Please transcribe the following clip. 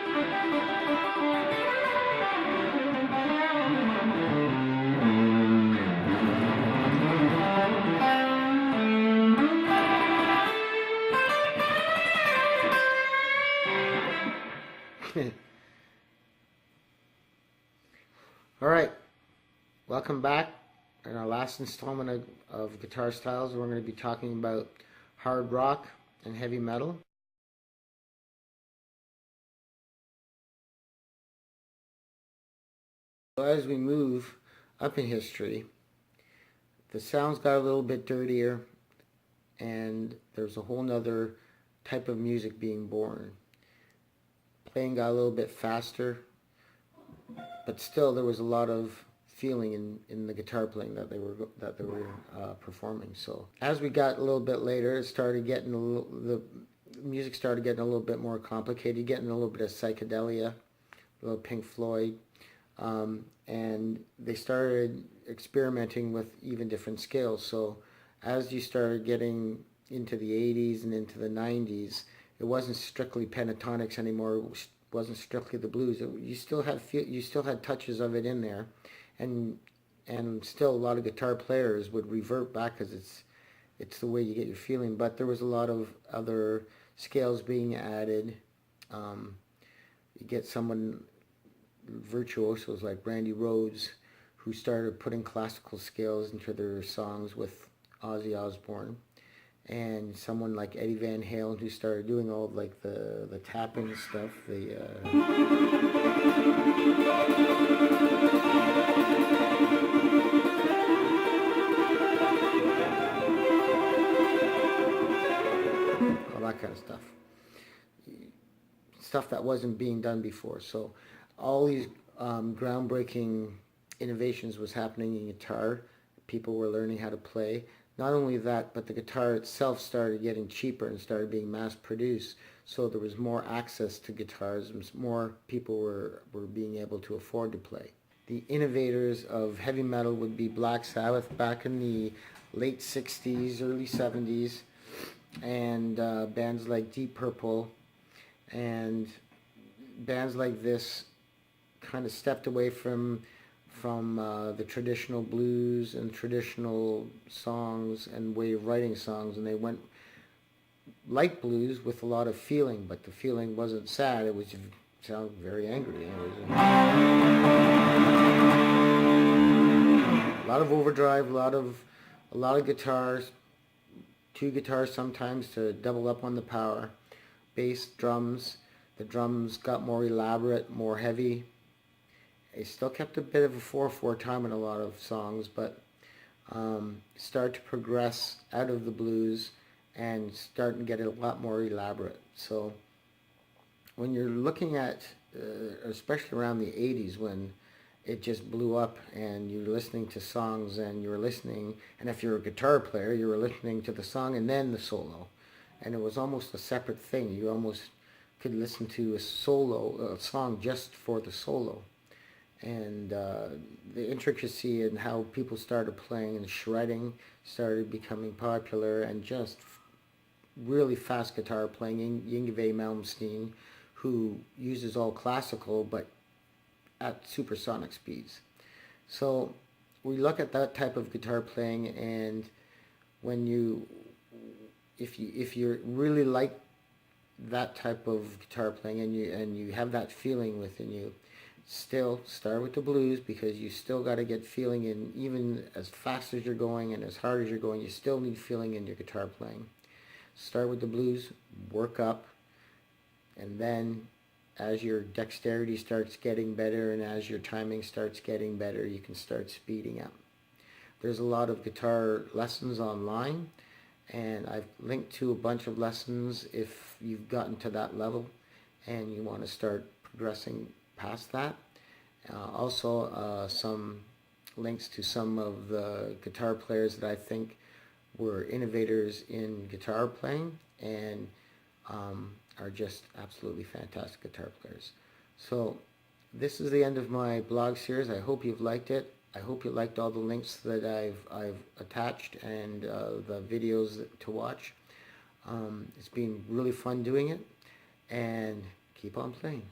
All right, welcome back. In our last installment of Guitar Styles, we're going to be talking about hard rock and heavy metal. So as we move up in history, the sounds got a little bit dirtier, and there's a whole nother type of music being born. Playing got a little bit faster, but still there was a lot of feeling in the guitar playing that they were performing. So as we got a little bit later, it started getting the music started getting a little bit more complicated, getting a little bit of psychedelia, a little Pink Floyd, and they started experimenting with even different scales. So as you started getting into the 80s and into the 90s, it wasn't strictly pentatonics anymore. It wasn't strictly the blues. You still had touches of it in there, and still a lot of guitar players would revert back because it's the way you get your feeling. But there was a lot of other scales being added. You get someone virtuosos like Randy Rhoads, who started putting classical scales into their songs with Ozzy Osbourne, and someone like Eddie Van Halen, who started doing all like the tapping stuff, all that kind of stuff that wasn't being done before. So all these groundbreaking innovations was happening in guitar. People were learning how to play. Not only that, but the guitar itself started getting cheaper and started being mass produced. So there was more access to guitars, and more people were being able to afford to play. The innovators of heavy metal would be Black Sabbath back in the late 60s, early 70s, and bands like Deep Purple, and bands like this kind of stepped away from the traditional blues and traditional songs and way of writing songs, and they went like blues with a lot of feeling, but the feeling wasn't sad. It sounded very angry. A lot of overdrive, a lot of guitars, two guitars sometimes to double up on the power, bass, drums. The drums got more elaborate, more heavy. They still kept a bit of a 4/4 time in a lot of songs, but started to progress out of the blues and start to get a lot more elaborate. So when you're looking at, especially around the 80s, when it just blew up and you're listening to songs and you're listening, and if you're a guitar player, you were listening to the song and then the solo. And it was almost a separate thing. You almost could listen to a song just for the solo. And the intricacy in how people started playing and shredding started becoming popular, and just really fast guitar playing. Yngwie Malmsteen, who uses all classical but at supersonic speeds. So we look at that type of guitar playing, and if you really like that type of guitar playing and you have that feeling within you, still start with the blues, because you still got to get feeling in. Even as fast as you're going and as hard as you're going, you still need feeling in your guitar playing. Start with the blues, work up, and then as your dexterity starts getting better and as your timing starts getting better, you can start speeding up. There's a lot of guitar lessons online, and I've linked to a bunch of lessons if you've gotten to that level and you want to start progressing past that. Also some links to some of the guitar players that I think were innovators in guitar playing and are just absolutely fantastic guitar players. So this is the end of my blog series. I hope you've liked it. I hope you liked all the links that I've attached and the videos to watch. It's been really fun doing it, and keep on playing.